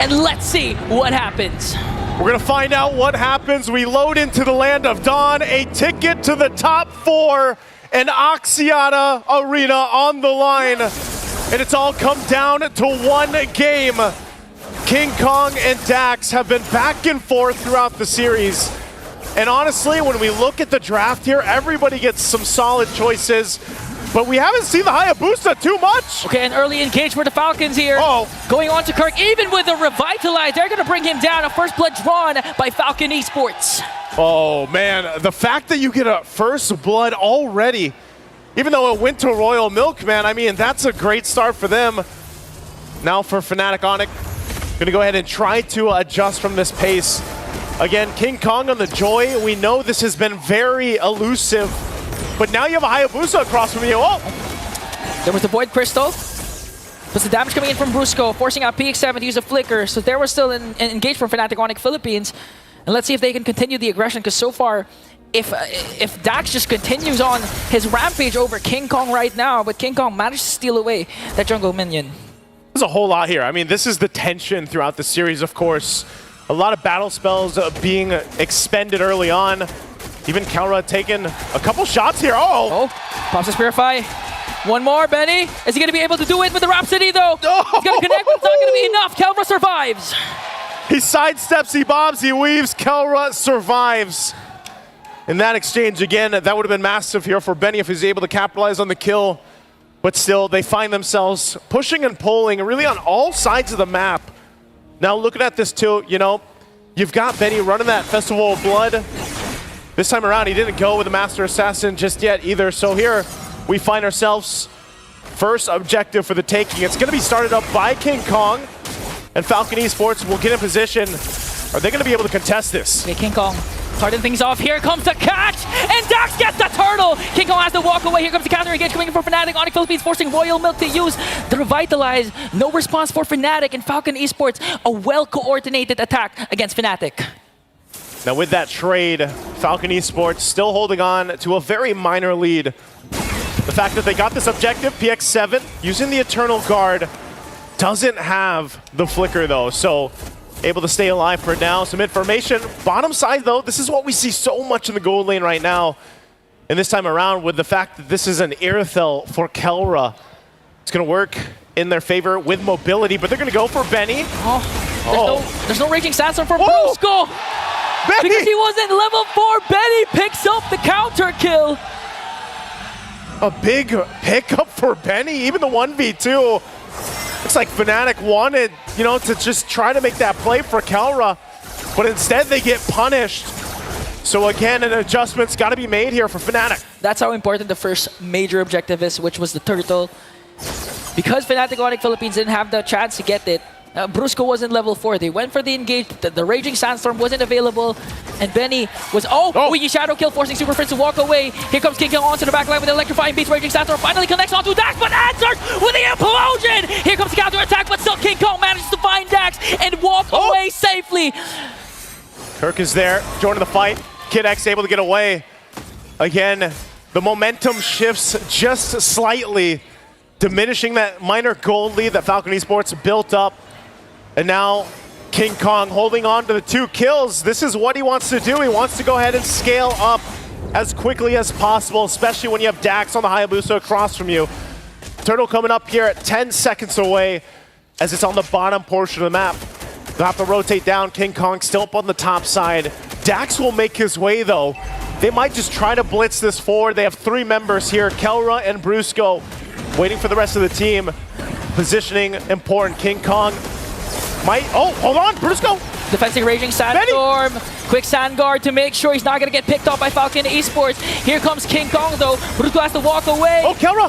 And let's see what happens. We're gonna find out what happens. We load into the land of Dawn, a ticket to the top 4, and Oxiana Arena on the line. And it's all come down to one game. King Kong and Dax have been back and forth throughout the series. And honestly, when we look at the draft here, everybody gets some solid choices. But we haven't seen the Hayabusa too much. Okay, an early engage for the Falcons here. Going on to Kirk, even with a Revitalize, they're going to bring him down. A first blood drawn by Falcon Esports. Oh man, the fact that you get a first blood already, even though it went to Royal Milk, man, I mean, that's a great start for them. Now for Fnatic Onic, gonna go ahead and try to adjust from this pace. Again, King Kong on the Joy, we know this has been very elusive. But now you have a Hayabusa across from you. Oh! There was the Void Crystal. Plus the damage coming in from Brusco, forcing out PX7 to use a Flicker. So there was still an engage from Fnatic Onic Philippines. And let's see if they can continue the aggression, because so far, if Dax just continues on his rampage over King Kong right now, but King Kong managed to steal away that jungle minion. There's a whole lot here. I mean, this is the tension throughout the series, of course. A lot of battle spells being expended early on. Even Kelra taking a couple shots here. Oh! Pops the Spirify. One more, Benny. Is he going to be able to do it with the Rhapsody, though? He's going to connect, but it's not going to be enough. Kelra survives. He sidesteps, he bobs, he weaves. Kelra survives. In that exchange, again, that would have been massive here for Benny if he's able to capitalize on the kill. But still, they find themselves pushing and pulling really on all sides of the map. Now, looking at this too, you know, you've got Benny running that Festival of Blood. This time around, he didn't go with the Master Assassin just yet either. So here, we find ourselves first objective for the taking. It's going to be started up by King Kong, and Falcon Esports will get in position. Are they going to be able to contest this? Okay, King Kong starting things off. Here comes the catch, and Dax gets the turtle. King Kong has to walk away. Here comes the counter engage coming in from Fnatic. Onic Philippines forcing Royal Milk to use the Revitalize. No response for Fnatic, and Falcon Esports, a well-coordinated attack against Fnatic. Now with that trade, Falcon Esports still holding on to a very minor lead. The fact that they got this objective, PX7, using the Eternal Guard, doesn't have the Flicker though, so able to stay alive for now. Some information. Bottom side though, this is what we see so much in the gold lane right now. And this time around with the fact that this is an Irithel for Kelra. It's going to work in their favor with mobility, but they're going to go for Benny. There's no Raging Sandstorm for Brusco. Benny! Because he wasn't level 4, Benny picks up the counter kill. A big pickup for Benny, even the 1v2. Looks like Fnatic wanted, you know, to just try to make that play for Kelra, but instead they get punished. So again, an adjustment's got to be made here for Fnatic. That's how important the first major objective is, which was the turtle. Because Fnatic Onic Philippines didn't have the chance to get it, Brusco wasn't level 4. They went for the engage. The Raging Sandstorm wasn't available. And Benny was, Wiggy Shadow Kill, forcing Super Friends to walk away. Here comes King Kong onto the back line with the Electrifying Beast. Raging Sandstorm finally connects onto Dax, but answers with the implosion! Here comes the counter attack, but still King Kong manages to find Dax and walk away safely. Kirk is there, joining the fight. Kid X able to get away. Again, the momentum shifts just slightly, diminishing that minor gold lead that Falcon Esports built up. And now King Kong holding on to the 2 kills. This is what he wants to do. He wants to go ahead and scale up as quickly as possible, especially when you have Dax on the Hayabusa across from you. Turtle coming up here at 10 seconds away as it's on the bottom portion of the map. They'll have to rotate down. King Kong still up on the top side. Dax will make his way though. They might just try to blitz this forward. They have 3 members here, Kelra and Brusco, waiting for the rest of the team. Positioning important. King Kong might, hold on, Brusco! Defending Raging Sandstorm. Quick Sand Guard to make sure he's not going to get picked up by Falcon Esports. Here comes King Kong though. Brusco has to walk away. Kelra!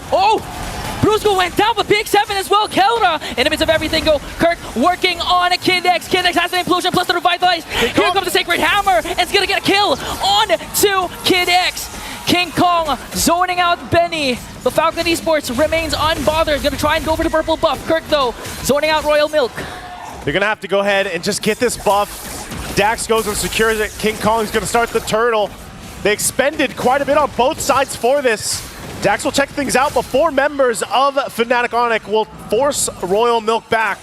Brusco went down, but PX7 as well. Kelra in the midst of everything go. Kirk working on a Kid X. Kid X has an implosion plus the Revitalize. Here comes the Sacred Hammer, and it's going to get a kill on to Kid X. King Kong zoning out Benny, but Falcon Esports remains unbothered. Going to try and go for the purple buff. Kirk though, zoning out Royal Milk. They're going to have to go ahead and just get this buff. Dax goes and secures it. King Kong's going to start the turtle. They expended quite a bit on both sides for this. Dax will check things out, but 4 members of Fnatic Onic will force Royal Milk back.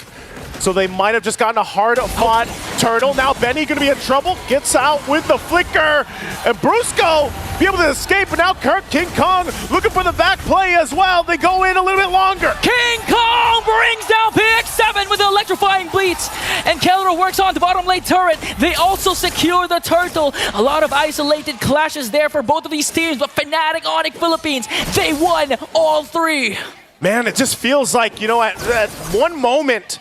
So they might have just gotten a hard-fought turtle. Now Benny gonna be in trouble. Gets out with the flicker. And Brusco be able to escape. But now Kirk, King Kong looking for the back play as well. They go in a little bit longer. King Kong brings down PX7 with an electrifying bleats. And Kelro works on the bottom lane turret. They also secure the turtle. A lot of isolated clashes there for both of these teams. But Fnatic Onic Philippines, they won all three. Man, it just feels like, you know, at one moment,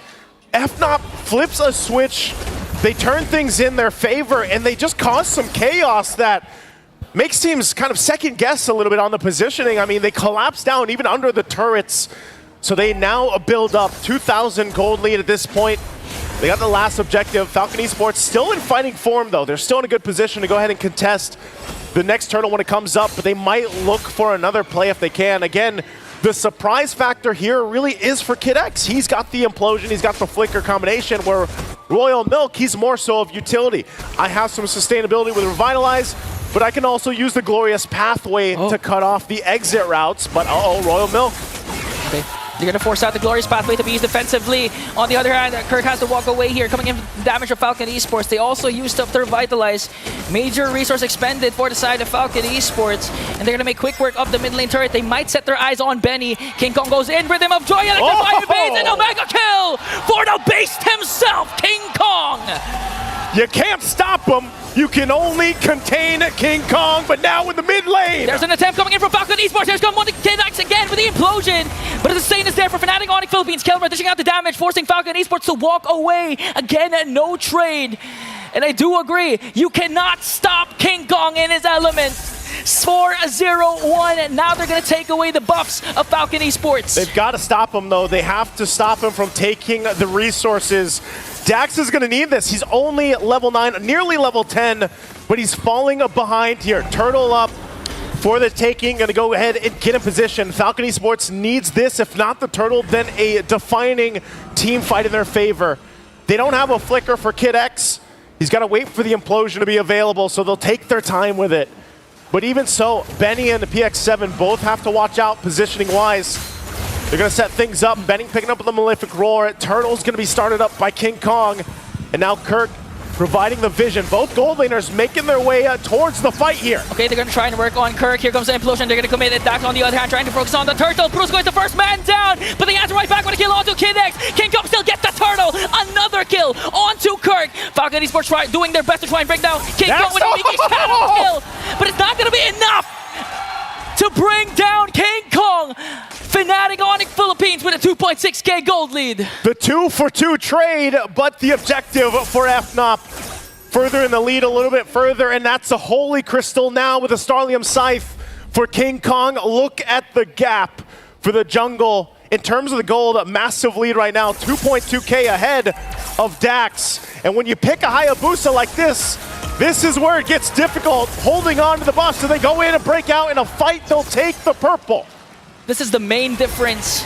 Fnatic flips a switch, they turn things in their favor, and they just cause some chaos that makes teams kind of second guess a little bit on the positioning. I mean, they collapse down even under the turrets, so they now build up 2,000 gold lead at this point. They got the last objective. Falcon Esports still in fighting form, though. They're still in a good position to go ahead and contest the next turtle when it comes up, but they might look for another play if they can. Again, the surprise factor here really is for Kid X. He's got the implosion, he's got the flicker combination, where Royal Milk, he's more so of utility. I have some sustainability with Revitalize, but I can also use the Glorious Pathway to cut off the exit routes. But Royal Milk. Okay. They're going to force out the Glorious Pathway to be used defensively. On the other hand, Kirk has to walk away here, coming in from damage of Falcon Esports. They also used up to Revitalize. Major resource expended for the side of Falcon Esports. And they're going to make quick work of the mid lane turret. They might set their eyes on Benny. King Kong goes in, Rhythm of Joy, electrifying evades, and Omega kill for the beast himself, King Kong! You can't stop him. You can only contain King Kong, but now in the mid lane. There's an attempt coming in from Falcon Esports. Here's come one to Kid X again with the implosion. But the sustain is there for Fnatic Onic Philippines. Kelmer dishing out the damage, forcing Falcon Esports to walk away. Again, no trade. And I do agree, you cannot stop King Kong in his element. 4-0-1, and now they're going to take away the buffs of Falcon Esports. They've got to stop him, though. They have to stop him from taking the resources. Dax is going to need this. He's only level 9, nearly level 10, but he's falling behind here. Turtle up for the taking. Going to go ahead and get in position. Falcon Esports needs this. If not the turtle, then a defining team fight in their favor. They don't have a flicker for Kid X. He's got to wait for the implosion to be available, so they'll take their time with it. But even so, Benny and the PX7 both have to watch out positioning-wise. They're going to set things up. Benny picking up the Malefic Roar. Turtle's going to be started up by King Kong. And now Kirk providing the vision. Both gold laners making their way towards the fight here. Okay, they're going to try and work on Kirk. Here comes the implosion. They're going to commit it. Dax on the other hand trying to focus on the turtle. Bruce going to first man down, but they answer right back with a kill onto Kid X. King Kong still gets the turtle. Another kill onto Kirk. Falcon Esports doing their best to try and break down King Kong with a big shadow kill. But it's not going to be enough to bring down King Kong. Fnatic Onic Philippines with a 2.6k gold lead. The 2-for-2 trade, but the objective for Fnatic further in the lead a little bit further, and that's a Holy Crystal now with a Starlium Scythe for King Kong. Look at the gap for the jungle. In terms of the gold, a massive lead right now, 2.2k ahead of Dax. And when you pick a Hayabusa like this is where it gets difficult, holding on to the buff, so they go in and break out in a fight. They'll take the purple. This is the main difference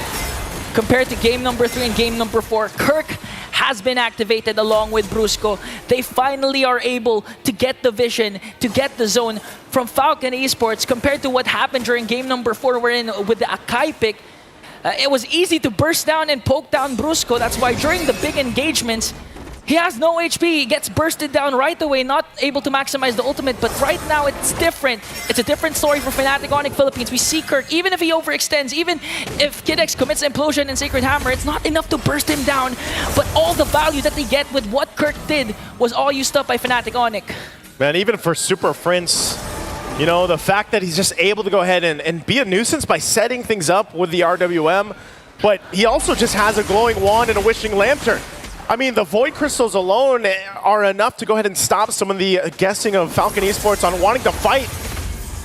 compared to game number 3 and game number 4. Kirk has been activated along with Brusco. They finally are able to get the vision, to get the zone from Falcon Esports compared to what happened during game number 4 wherein with the Akai pick. It was easy to burst down and poke down Brusco. That's why during the big engagements, he has no HP, he gets bursted down right away, not able to maximize the ultimate, but right now it's different. It's a different story for Fnatic Onic Philippines. We see Kirk, even if he overextends, even if Kid X commits Implosion and Sacred Hammer, it's not enough to burst him down, but all the value that they get with what Kirk did was all used up by Fnatic Onic. Man, even for Super Prince, you know, the fact that he's just able to go ahead and be a nuisance by setting things up with the RWM, but he also just has a glowing wand and a wishing lantern. I mean, the Void Crystals alone are enough to go ahead and stop some of the guessing of Falcon Esports on wanting to fight.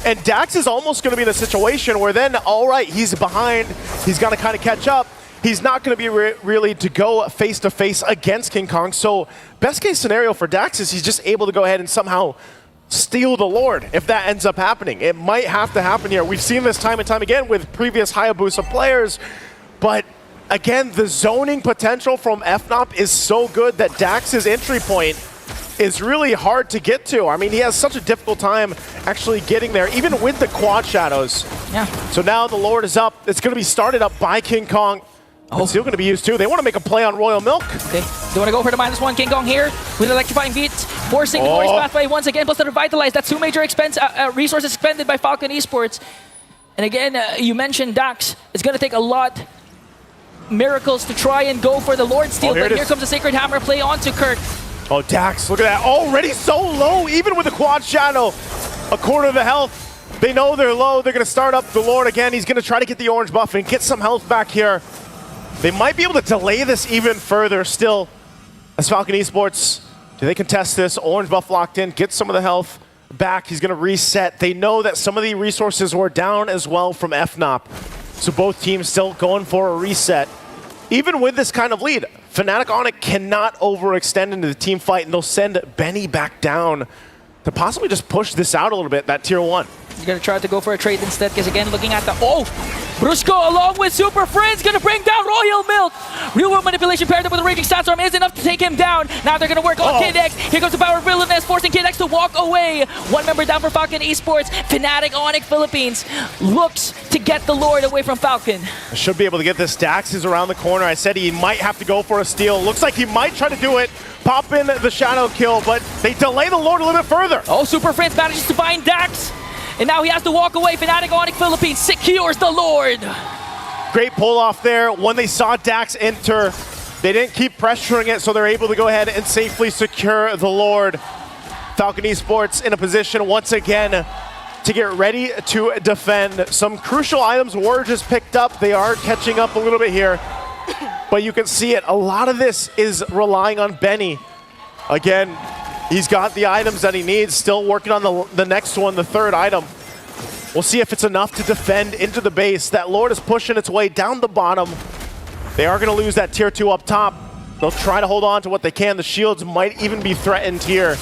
And Dax is almost going to be in a situation where then, all right, he's behind, he's got to kind of catch up. He's not going to be really to go face-to-face against King Kong. So best case scenario for Dax is he's just able to go ahead and somehow steal the Lord if that ends up happening. It might have to happen here. We've seen this time and time again with previous Hayabusa players, but again, the zoning potential from Fnatic is so good that Dax's entry point is really hard to get to. I mean, he has such a difficult time actually getting there, even with the quad shadows. Yeah. So now the Lord is up. It's going to be started up by King Kong. It's still going to be used too. They want to make a play on Royal Milk. Okay, they want to go for the -1. King Kong here with electrifying beats, forcing the glorious pathway once again, plus the revitalize. That's 2 major resources expended by Falcon Esports. And again, you mentioned Dax. It's going to take a lot miracles to try and go for the Lord Steal, but here comes the Sacred Hammer play onto Kirk. Oh, Dax, look at that. Already so low, even with the Quad Shadow. A quarter of the health. They know they're low. They're going to start up the Lord again. He's going to try to get the orange buff and get some health back here. They might be able to delay this even further still. As Falcon Esports, do they contest this? Orange buff locked in, get some of the health back. He's going to reset. They know that some of the resources were down as well from Fnatic. So both teams still going for a reset. Even with this kind of lead, Fnatic Onic cannot overextend into the team fight, and they'll send Benny back down to possibly just push this out a little bit, that tier 1. He's going to try to go for a trade instead, because again, looking at the... Oh! Brusco along with Super Friends going to bring down Royal Milk. Real world manipulation paired up with a Raging Sandstorm is enough to take him down. Now they're going to work on Kid X. Here comes the power of Villainous, forcing Kid X to walk away. 1 member down for Falcon Esports. Fnatic Onic Philippines looks to get the Lord away from Falcon. Should be able to get this. Dax is around the corner. I said he might have to go for a steal. Looks like he might try to do it. Pop in the shadow kill, but they delay the Lord a little bit further. Oh, Super Friends manages to find Dax. And now he has to walk away. Fnatic Onic Philippines secures the Lord. Great pull off there. When they saw Dax enter, they didn't keep pressuring it, so they're able to go ahead and safely secure the Lord. Falcon Esports in a position once again to get ready to defend. Some crucial items were just picked up. They are catching up a little bit here, but you can see it. A lot of this is relying on Benny. Again, he's got the items that he needs, still working on the next one, the 3rd item. We'll see if it's enough to defend into the base. That Lord is pushing its way down the bottom. They are going to lose that tier 2 up top. They'll try to hold on to what they can. The shields might even be threatened here.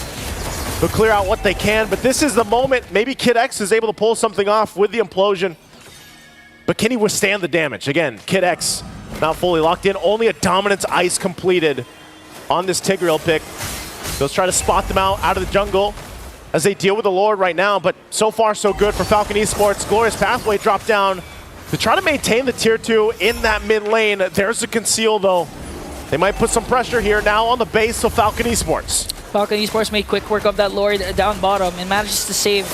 They'll clear out what they can, but this is the moment. Maybe Kid X is able to pull something off with the implosion. But can he withstand the damage? Again, Kid X not fully locked in. Only a Dominance Ice completed on this Tigreal pick. They'll try to spot them out of the jungle as they deal with the Lord right now, but so far so good for Falcon Esports. Glorious Pathway dropped down to try to maintain the tier 2 in that mid lane. There's a conceal though. They might put some pressure here now on the base of Falcon Esports. Falcon Esports made quick work of that Lord down bottom and manages to save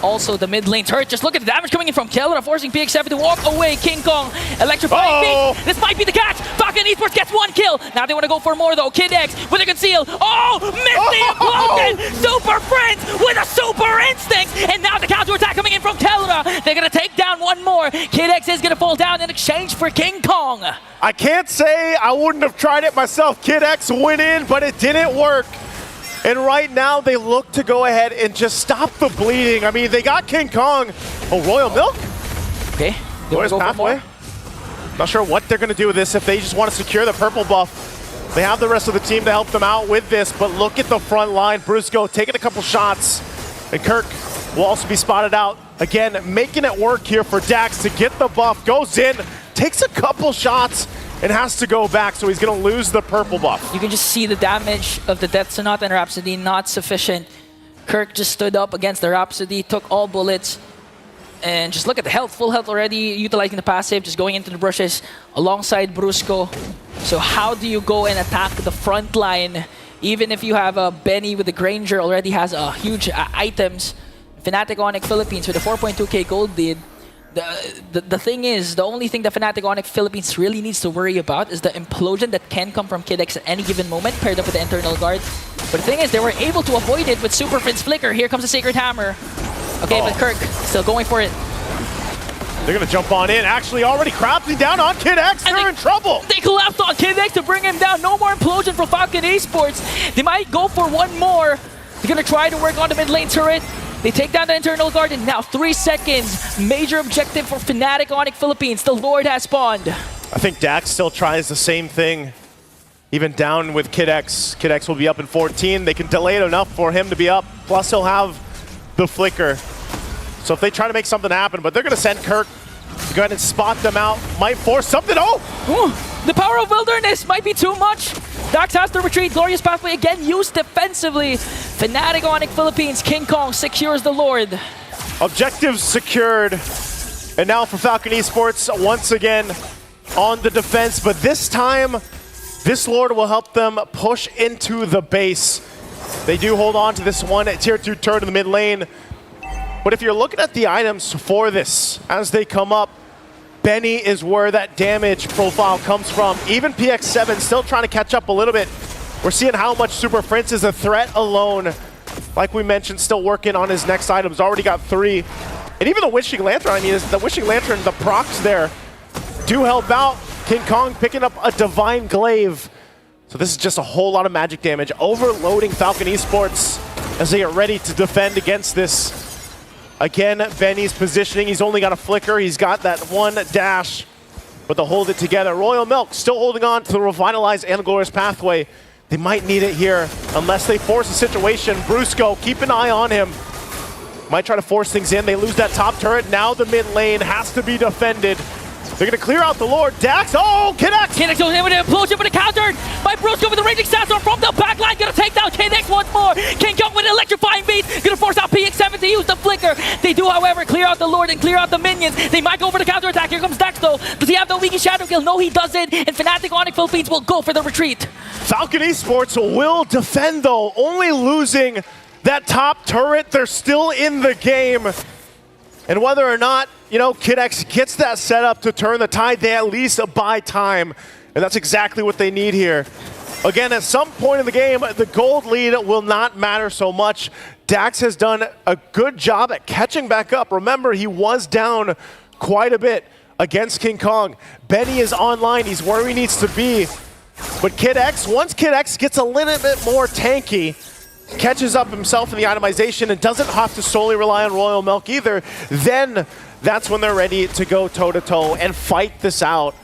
also the mid lane turret. Just look at the damage coming in from Kelra, forcing PX7 to walk away. King Kong electrifying beat. This might be the catch. Falcon Esports gets 1 kill. Now they want to go for more though. Kid X with a conceal. Oh, missed the implosion. Super Friends with a super instinct. And now the counter attack coming in from Kelra. They're going to take down 1 more. Kid X is going to fall down in exchange for King Kong. I can't say I wouldn't have tried it myself. Kid X went in, but it didn't work. And right now, they look to go ahead and just stop the bleeding. I mean, they got King Kong. Oh, Royal Milk? Okay. Glorious Pathway. Not sure what they're going to do with this if they just want to secure the purple buff. They have the rest of the team to help them out with this, but look at the front line. Brusco taking a couple shots. And Kirk will also be spotted out. Again, making it work here for Dax to get the buff. Goes in, takes a couple shots, and has to go back, so he's going to lose the purple buff. You can just see the damage of the Death Sonata and Rhapsody not sufficient. Kirk just stood up against the Rhapsody, took all bullets, and just look at the health, full health already, utilizing the passive, just going into the brushes alongside Brusco. So how do you go and attack the front line, even if you have a Benny with the Granger already has huge items? Fnatic Onic Philippines with a 4.2k gold lead. The thing is, the only thing that Fnatic Onic Philippines really needs to worry about is the implosion that can come from Kid X at any given moment, paired up with the internal guard. But the thing is, they were able to avoid it with Super Friends Flicker. Here comes the Sacred Hammer. Okay, but Kirk still going for it. They're going to jump on in. Actually, already crafting down on Kid X. They're in trouble. They collapsed on Kid X to bring him down. No more implosion for Falcon Esports. They might go for 1 more. They're going to try to work on the mid lane turret. They take down the internal guard, and now 3 seconds. Major objective for Fnatic Onic Philippines. The Lord has spawned. I think Dax still tries the same thing. Even down with Kid X. Kid X will be up in 14. They can delay it enough for him to be up. Plus, he'll have the flicker. So if they try to make something happen, but they're going to send Kirk to go ahead and spot them out. Might force something. Oh! Ooh, the power of wilderness might be too much. Dax has to retreat. Glorious Pathway again used defensively. Fnatic Onic Philippines, King Kong secures the Lord. Objectives secured. And now for Falcon Esports, once again, on the defense, but this time, this Lord will help them push into the base. They do hold on to this one at tier 2 turret in the mid lane. But if you're looking at the items for this, as they come up, Benny is where that damage profile comes from. Even PX7 still trying to catch up a little bit. We're seeing how much Super Prince is a threat alone. Like we mentioned, still working on his next items. Already got 3. And even the Wishing Lantern, I mean, the Wishing Lantern, the procs there do help out. King Kong picking up a Divine Glaive. So this is just a whole lot of magic damage. Overloading Falcon Esports as they get ready to defend against this. Again, Benny's positioning. He's only got a flicker. He's got that one dash, but they'll hold it together. Royal Milk still holding on to the revitalized and glorious pathway. They might need it here unless they force a situation. Brusco, keep an eye on him. Might try to force things in. They lose that top turret. Now the mid lane has to be defended. They're going to clear out the Lord. Dax, oh, Kinex! Kinex goes in with an implosion, but countered by Brusco with the raging sandstorm from the backline. Going to take down Kinex once more. King Kong with an electrifying beat. Going to force out PX7 to use the flicker. They do, however, clear out the Lord and clear out the minions. They might go for the counterattack. Here comes Dax, though. Does he have the leaky shadow kill? No, he doesn't. And Fnatic Onic Philippines will go for the retreat. Falcon Esports will defend, though, only losing that top turret. They're still in the game. And whether or not, you know, Kinex gets that set up to turn the tide, they at least buy time. And that's exactly what they need here. Again, at some point in the game, the gold lead will not matter so much. Dax has done a good job at catching back up. Remember, he was down quite a bit against King Kong. Benny is online. He's where he needs to be. But Kid X, once Kid X gets a little bit more tanky, catches up himself in the itemization and doesn't have to solely rely on Royal Milk either, then that's when they're ready to go toe-to-toe and fight this out.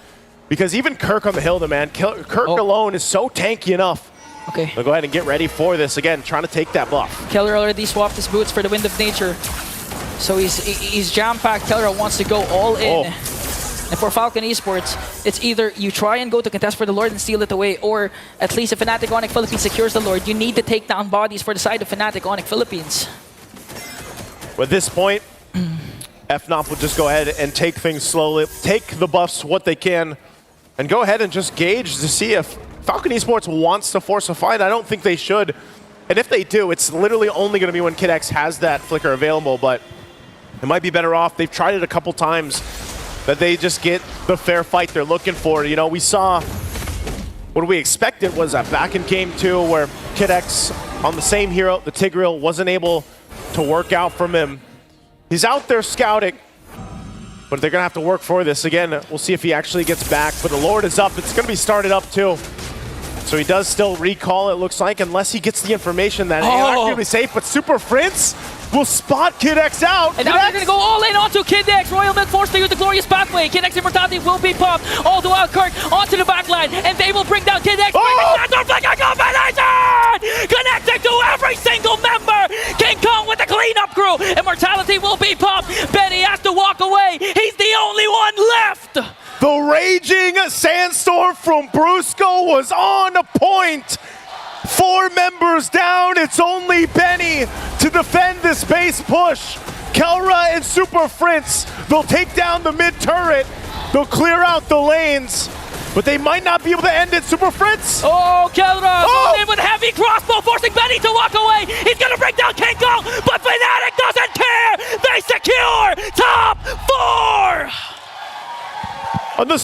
Because even Kirk on the hill, man, Kirk alone is so tanky enough. Okay. They'll go ahead and get ready for this. Again, trying to take that buff. Keller already swapped his boots for the Wind of Nature. So he's jam-packed. Keller wants to go all in. And for Falcon Esports, it's either you try and go to contest for the Lord and steal it away, or at least if Fnatic Onic Philippines secures the Lord, you need to take down bodies for the side of Fnatic Onic Philippines. At this point, FNOP will just go ahead and take things slowly, take the buffs what they can, and go ahead and just gauge to see if Falcon Esports wants to force a fight. I don't think they should. And if they do, it's literally only going to be when Kid X has that flicker available, but it might be better off. They've tried it a couple times, that they just get the fair fight they're looking for. You know, we saw what we expected was that back in game 2 where Kid X on the same hero, the Tigreal, wasn't able to work out from him. He's out there scouting, but they're gonna have to work for this. Again, we'll see if he actually gets back, but the Lord is up. It's gonna be started up too. So he does still recall, it looks like, unless he gets the information that it's not gonna be safe, but Super Prince will spot Kid X out. And now they're going to go all in onto Kid X. Royal Milk forced to use the glorious pathway. Kid X immortality will be pumped. All the while Kirk onto the backline. And they will bring down Kid X. Connecting to every single member. King Kong with the cleanup crew. Immortality will be pumped. Benny has to walk away. He's the only one left. The raging sandstorm from Brusco was on point. 4 members down, it's only Benny to defend this base push. Kelra and Super Prince, they'll take down the mid turret. They'll clear out the lanes, but they might not be able to end it. Super Prince. Oh, Kelra in with a heavy crossbow, forcing Benny to walk away. He's gonna bring down King Kong, but Fnatic doesn't care. They secure top 4. On the